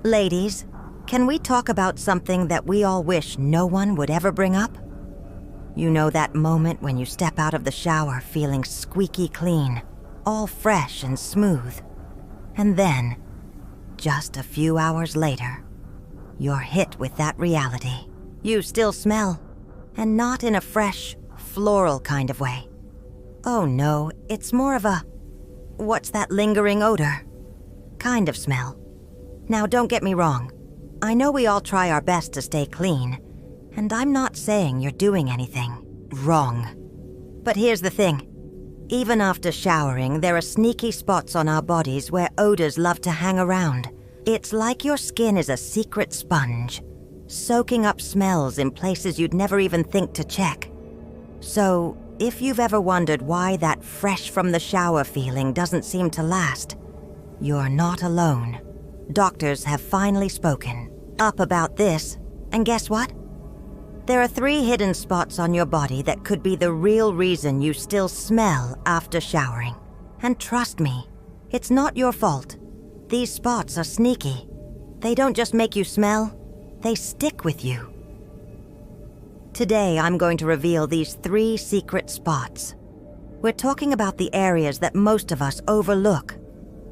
Ladies, can we talk about something that we all wish no one would ever bring up? You know that moment when you step out of the shower feeling squeaky clean, all fresh and smooth. And then, just a few hours later, you're hit with that reality. You still smell, and not in a fresh, floral kind of way. Oh no, it's more of a, what's that lingering odor kind of smell. Now don't get me wrong, I know we all try our best to stay clean, and I'm not saying you're doing anything wrong. But here's the thing. Even after showering, there are sneaky spots on our bodies where odors love to hang around. It's like your skin is a secret sponge, soaking up smells in places you'd never even think to check. So, if you've ever wondered why that fresh from the shower feeling doesn't seem to last, you're not alone. Doctors have finally spoken up about this, and guess what? There are 3 hidden spots on your body that could be the real reason you still smell after showering. And trust me, it's not your fault. These spots are sneaky. They don't just make you smell, they stick with you. Today, I'm going to reveal these 3 secret spots. We're talking about the areas that most of us overlook,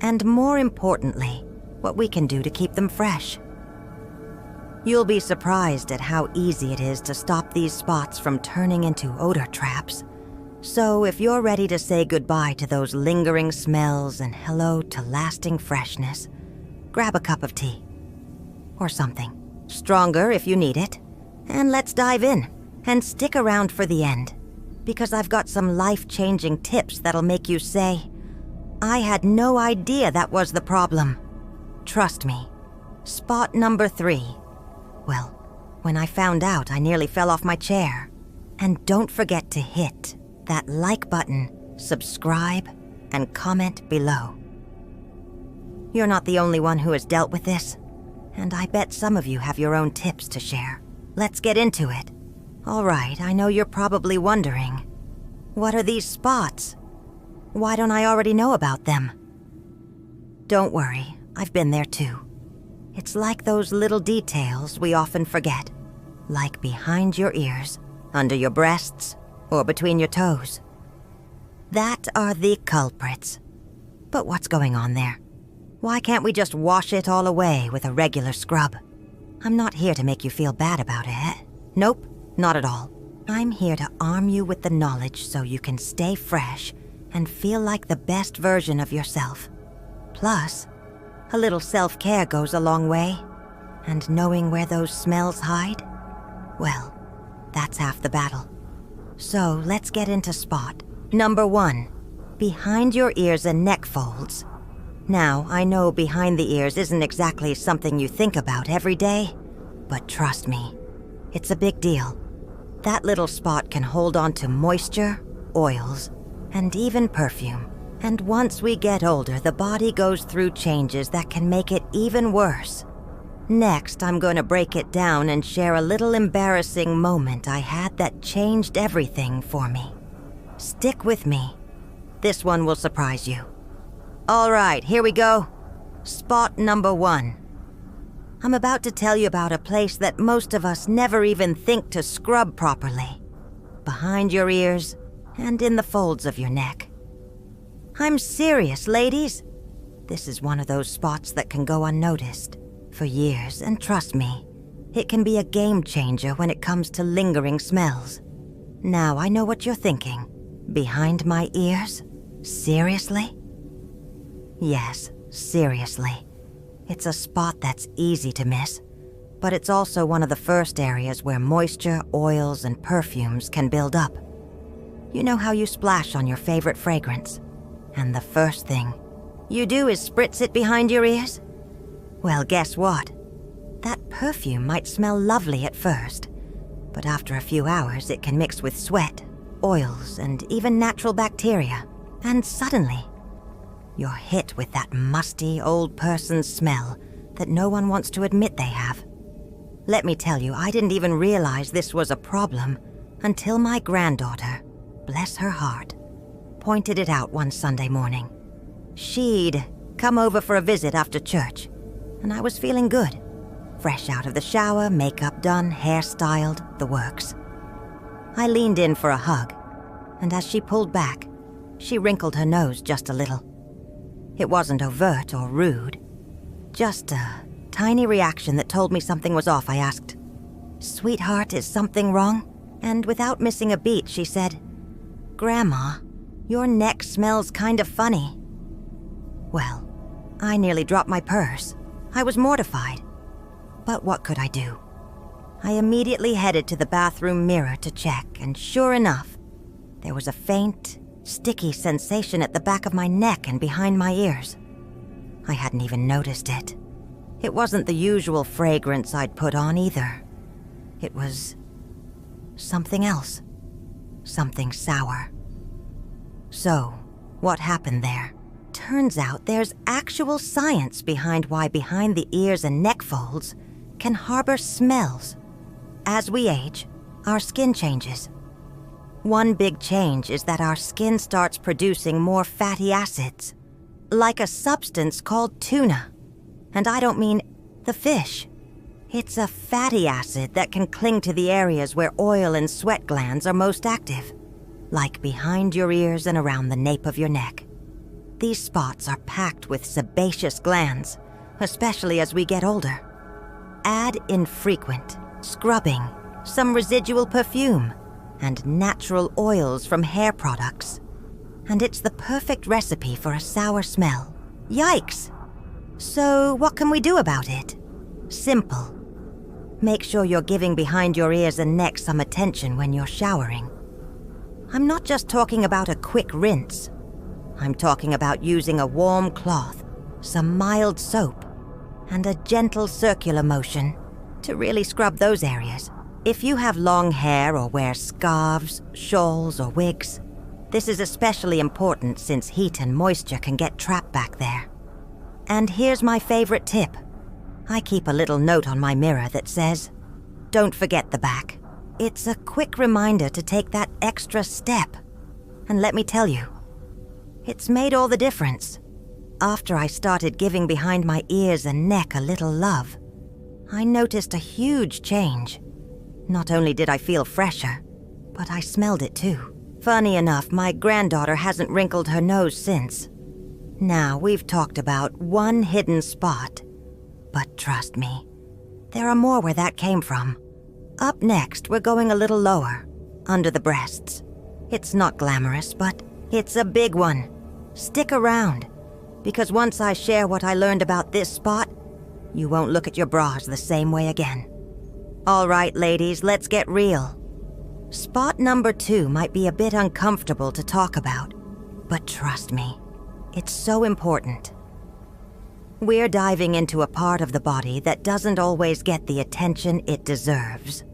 and more importantly, what we can do to keep them fresh. You'll be surprised at how easy it is to stop these spots from turning into odor traps. So if you're ready to say goodbye to those lingering smells and hello to lasting freshness, grab a cup of tea. Or something. Stronger if you need it. And let's dive in. And stick around for the end. Because I've got some life-changing tips that'll make you say, I had no idea that was the problem. Trust me. Spot number 3. Well, when I found out, I nearly fell off my chair. And don't forget to hit that like button, subscribe, and comment below. You're not the only one who has dealt with this, and I bet some of you have your own tips to share. Let's get into it. All right, I know you're probably wondering, what are these spots? Why don't I already know about them? Don't worry, I've been there too. It's like those little details we often forget, like behind your ears, under your breasts, or between your toes. That are the culprits. But what's going on there? Why can't we just wash it all away with a regular scrub? I'm not here to make you feel bad about it. Nope, not at all. I'm here to arm you with the knowledge so you can stay fresh and feel like the best version of yourself. Plus, a little self-care goes a long way, and knowing where those smells hide, well, that's half the battle. So let's get into spot number 1, behind your ears and neck folds. Now, I know behind the ears isn't exactly something you think about every day, but trust me, it's a big deal. That little spot can hold on to moisture, oils, and even perfume. And once we get older, the body goes through changes that can make it even worse. Next, I'm going to break it down and share a little embarrassing moment I had that changed everything for me. Stick with me. This one will surprise you. All right, here we go. Spot number 1. I'm about to tell you about a place that most of us never even think to scrub properly. Behind your ears and in the folds of your neck. I'm serious, ladies. This is one of those spots that can go unnoticed for years, and trust me, it can be a game changer when it comes to lingering smells. Now, I know what you're thinking. Behind my ears? Seriously? Yes, seriously. It's a spot that's easy to miss, but it's also one of the first areas where moisture, oils, and perfumes can build up. You know how you splash on your favorite fragrance, and the first thing you do is spritz it behind your ears? Well, guess what? That perfume might smell lovely at first, but after a few hours it can mix with sweat, oils, and even natural bacteria, and suddenly, you're hit with that musty old person's smell that no one wants to admit they have. Let me tell you, I didn't even realize this was a problem until my granddaughter, bless her heart, pointed it out one Sunday morning. She'd come over for a visit after church, and I was feeling good. Fresh out of the shower, makeup done, hair styled, the works. I leaned in for a hug, and as she pulled back, she wrinkled her nose just a little. It wasn't overt or rude, just a tiny reaction that told me something was off. I asked, "Sweetheart, is something wrong?" And without missing a beat, she said, "Grandma, your neck smells kind of funny." Well, I nearly dropped my purse. I was mortified. But what could I do? I immediately headed to the bathroom mirror to check, and sure enough, there was a faint, sticky sensation at the back of my neck and behind my ears. I hadn't even noticed it. It wasn't the usual fragrance I'd put on either. It was something else. Something sour. So, what happened there? Turns out there's actual science behind why behind the ears and neck folds can harbor smells. As we age, our skin changes. One big change is that our skin starts producing more fatty acids, like a substance called tuna. And I don't mean the fish. It's a fatty acid that can cling to the areas where oil and sweat glands are most active, like behind your ears and around the nape of your neck. These spots are packed with sebaceous glands, especially as we get older. Add infrequent scrubbing, some residual perfume, and natural oils from hair products, and it's the perfect recipe for a sour smell. Yikes! So what can we do about it? Simple. Make sure you're giving behind your ears and neck some attention when you're showering. I'm not just talking about a quick rinse. I'm talking about using a warm cloth, some mild soap, and a gentle circular motion to really scrub those areas. If you have long hair or wear scarves, shawls, or wigs, this is especially important since heat and moisture can get trapped back there. And here's my favorite tip. I keep a little note on my mirror that says, "Don't forget the back." It's a quick reminder to take that extra step. And let me tell you, it's made all the difference. After I started giving behind my ears and neck a little love, I noticed a huge change. Not only did I feel fresher, but I smelled it too. Funny enough, my granddaughter hasn't wrinkled her nose since. Now, we've talked about one hidden spot, but trust me, there are more where that came from. Up next, we're going a little lower, under the breasts. It's not glamorous, but it's a big one. Stick around, because once I share what I learned about this spot, you won't look at your bras the same way again. All right, ladies, let's get real. Spot number 2 might be a bit uncomfortable to talk about, but trust me, it's so important. We're diving into a part of the body that doesn't always get the attention it deserves.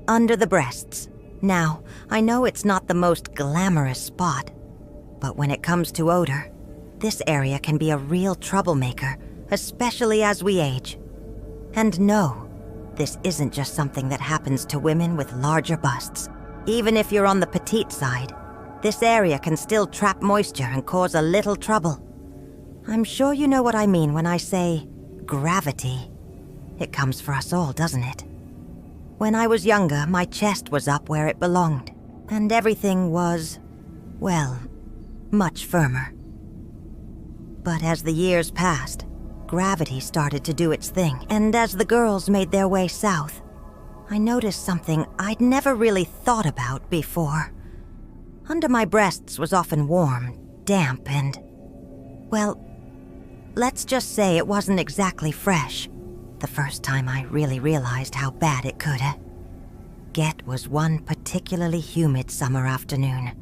Under the breasts. Now, I know it's not the most glamorous spot, but when it comes to odor, this area can be a real troublemaker, especially as we age. And no, this isn't just something that happens to women with larger busts. Even if you're on the petite side, this area can still trap moisture and cause a little trouble. I'm sure you know what I mean when I say gravity. It comes for us all, doesn't it? When I was younger, my chest was up where it belonged, and everything was, well, much firmer. But as the years passed, gravity started to do its thing, and as the girls made their way south, I noticed something I'd never really thought about before. Under my breasts was often warm, damp, and, well, let's just say it wasn't exactly fresh. The first time I really realized how bad it could get was one particularly humid summer afternoon.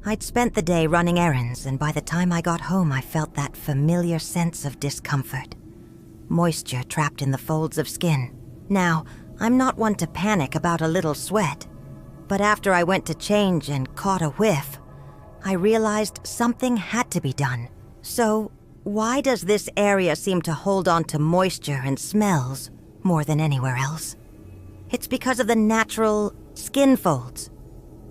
I'd spent the day running errands, and by the time I got home, I felt that familiar sense of discomfort. Moisture trapped in the folds of skin. Now, I'm not one to panic about a little sweat, but after I went to change and caught a whiff, I realized something had to be done. So, why does this area seem to hold on to moisture and smells more than anywhere else? It's because of the natural skin folds.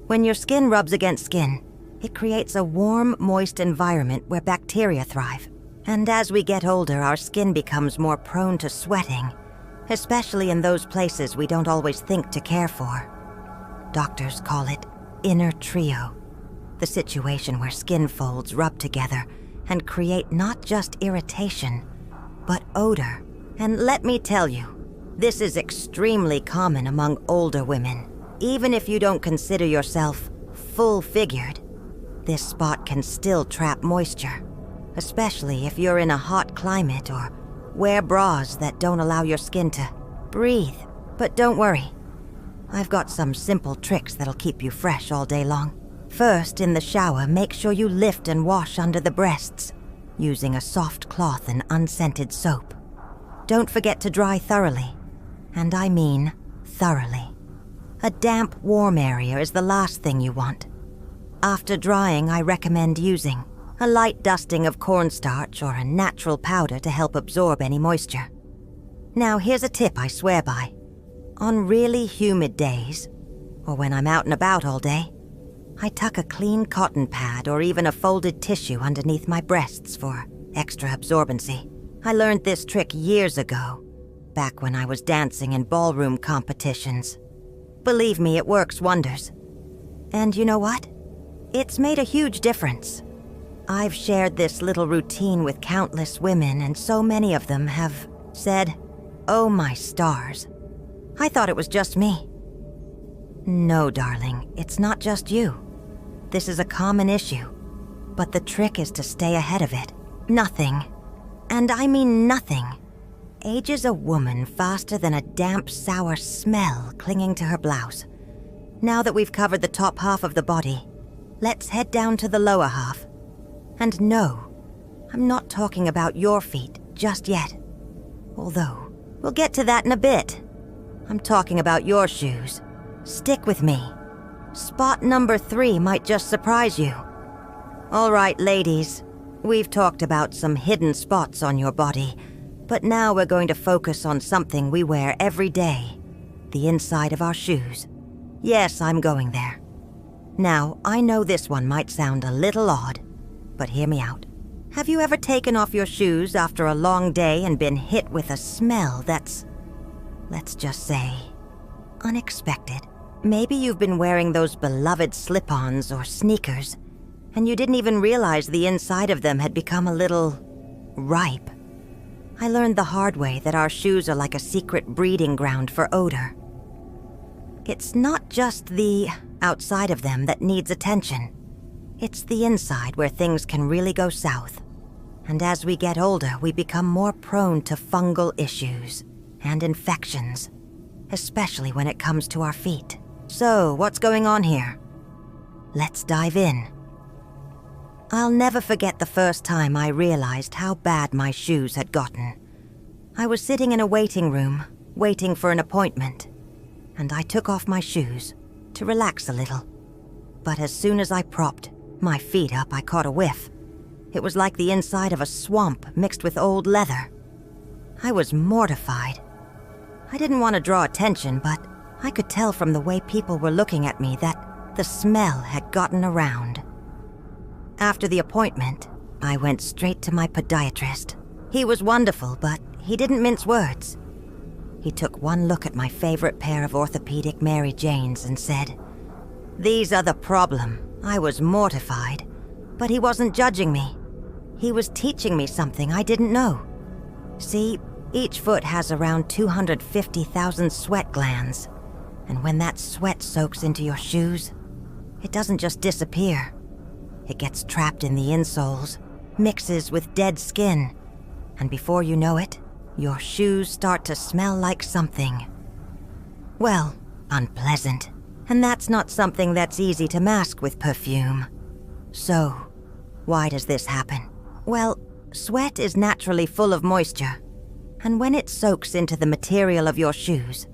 When your skin rubs against skin, it creates a warm, moist environment where bacteria thrive. And as we get older, our skin becomes more prone to sweating, especially in those places we don't always think to care for. Doctors call it inner trio, the situation where skin folds rub together and create not just irritation, but odor. And let me tell you, this is extremely common among older women. Even if you don't consider yourself full-figured, this spot can still trap moisture, especially if you're in a hot climate or wear bras that don't allow your skin to breathe. But don't worry, I've got some simple tricks that'll keep you fresh all day long. First, in the shower, make sure you lift and wash under the breasts, using a soft cloth and unscented soap. Don't forget to dry thoroughly, and I mean thoroughly. A damp, warm area is the last thing you want. After drying, I recommend using a light dusting of cornstarch or a natural powder to help absorb any moisture. Now, here's a tip I swear by. On really humid days, or when I'm out and about all day, I tuck a clean cotton pad or even a folded tissue underneath my breasts for extra absorbency. I learned this trick years ago, back when I was dancing in ballroom competitions. Believe me, it works wonders. And you know what? It's made a huge difference. I've shared this little routine with countless women, and so many of them have said, "Oh my stars. I thought it was just me." No, darling, it's not just you. This is a common issue, but the trick is to stay ahead of it. Nothing, and I mean nothing, ages a woman faster than a damp, sour smell clinging to her blouse. Now that we've covered the top half of the body, let's head down to the lower half. And no, I'm not talking about your feet just yet. Although, we'll get to that in a bit. I'm talking about your shoes. Stick with me. Spot number 3 might just surprise you. All right, ladies, we've talked about some hidden spots on your body, but now we're going to focus on something we wear every day, the inside of our shoes. Yes, I'm going there. Now, I know this one might sound a little odd, but hear me out. Have you ever taken off your shoes after a long day and been hit with a smell that's, let's just say, unexpected? Maybe you've been wearing those beloved slip-ons or sneakers, and you didn't even realize the inside of them had become a little ripe. I learned the hard way that our shoes are like a secret breeding ground for odor. It's not just the outside of them that needs attention. It's the inside where things can really go south. And as we get older, we become more prone to fungal issues and infections, especially when it comes to our feet. So, what's going on here? Let's dive in. I'll never forget the first time I realized how bad my shoes had gotten. I was sitting in a waiting room, waiting for an appointment, and I took off my shoes to relax a little. But as soon as I propped my feet up, I caught a whiff. It was like the inside of a swamp mixed with old leather. I was mortified. I didn't want to draw attention, but I could tell from the way people were looking at me that the smell had gotten around. After the appointment, I went straight to my podiatrist. He was wonderful, but he didn't mince words. He took one look at my favorite pair of orthopedic Mary Janes and said, "These are the problem." I was mortified, but he wasn't judging me. He was teaching me something I didn't know. See, each foot has around 250,000 sweat glands, and when that sweat soaks into your shoes, it doesn't just disappear. It gets trapped in the insoles, mixes with dead skin, and before you know it, your shoes start to smell like something, well, unpleasant. And that's not something that's easy to mask with perfume. So, why does this happen? Well, sweat is naturally full of moisture, and when it soaks into the material of your shoes,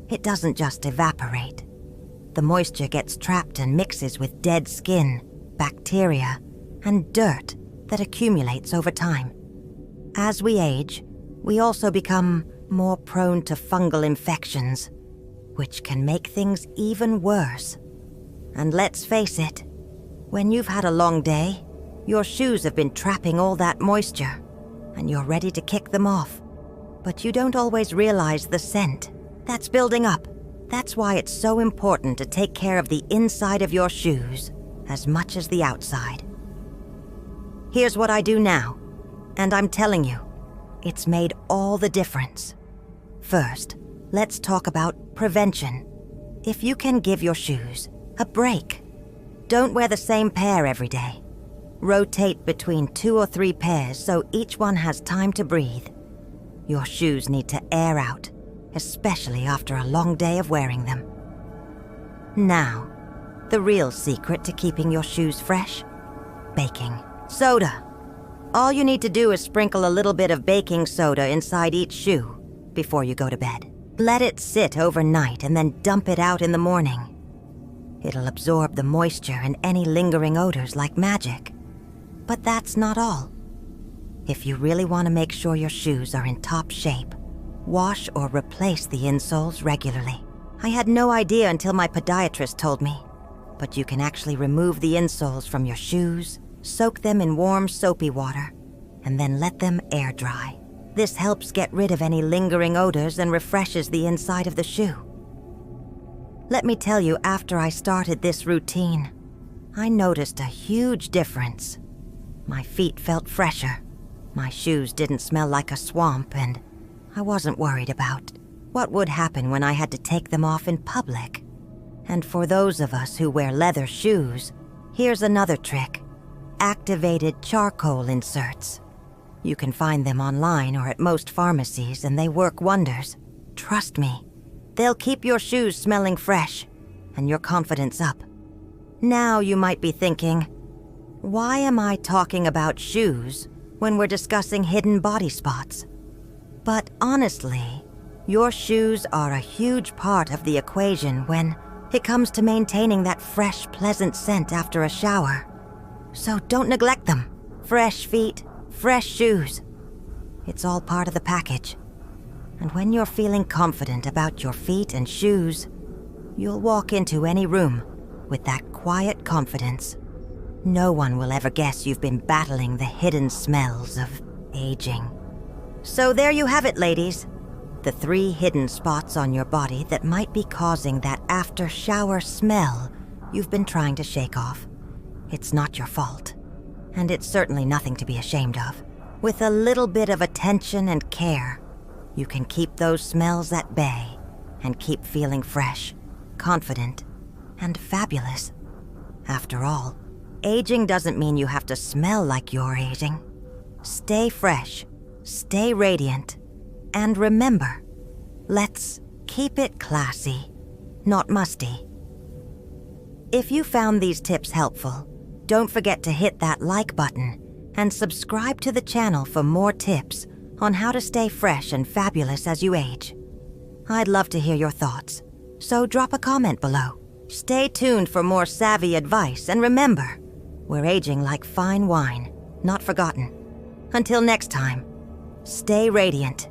it doesn't just evaporate. The moisture gets trapped and mixes with dead skin, bacteria, and dirt that accumulates over time. As we age, we also become more prone to fungal infections, which can make things even worse. And let's face it, when you've had a long day, your shoes have been trapping all that moisture, and you're ready to kick them off. But you don't always realize the scent that's building up. That's why it's so important to take care of the inside of your shoes as much as the outside. Here's what I do now, and I'm telling you, it's made all the difference. First, let's talk about prevention. If you can give your shoes a break, don't wear the same pair every day. Rotate between 2 or 3 pairs so each one has time to breathe. Your shoes need to air out, especially after a long day of wearing them. Now, the real secret to keeping your shoes fresh: baking soda. All you need to do is sprinkle a little bit of baking soda inside each shoe before you go to bed. Let it sit overnight and then dump it out in the morning. It'll absorb the moisture and any lingering odors like magic. But that's not all. If you really want to make sure your shoes are in top shape, wash or replace the insoles regularly. I had no idea until my podiatrist told me, but you can actually remove the insoles from your shoes, soak them in warm soapy water, and then let them air dry. This helps get rid of any lingering odors and refreshes the inside of the shoe. Let me tell you, after I started this routine, I noticed a huge difference. My feet felt fresher, my shoes didn't smell like a swamp, and I wasn't worried about what would happen when I had to take them off in public. And for those of us who wear leather shoes, here's another trick: activated charcoal inserts. You can find them online or at most pharmacies, and they work wonders. Trust me, they'll keep your shoes smelling fresh and your confidence up. Now you might be thinking, why am I talking about shoes when we're discussing hidden body spots? But honestly, your shoes are a huge part of the equation when it comes to maintaining that fresh, pleasant scent after a shower. So don't neglect them. Fresh feet, fresh shoes. It's all part of the package. And when you're feeling confident about your feet and shoes, you'll walk into any room with that quiet confidence. No one will ever guess you've been battling the hidden smells of aging. So there you have it, ladies. The 3 hidden spots on your body that might be causing that after-shower smell you've been trying to shake off. It's not your fault, and it's certainly nothing to be ashamed of. With a little bit of attention and care, you can keep those smells at bay and keep feeling fresh, confident, and fabulous. After all, aging doesn't mean you have to smell like you're aging. Stay fresh, stay radiant, and remember, let's keep it classy, not musty. If you found these tips helpful, don't forget to hit that like button and subscribe to the channel for more tips on how to stay fresh and fabulous as you age. I'd love to hear your thoughts, so drop a comment below. Stay tuned for more savvy advice, and remember, we're aging like fine wine, not forgotten. Until next time, stay radiant.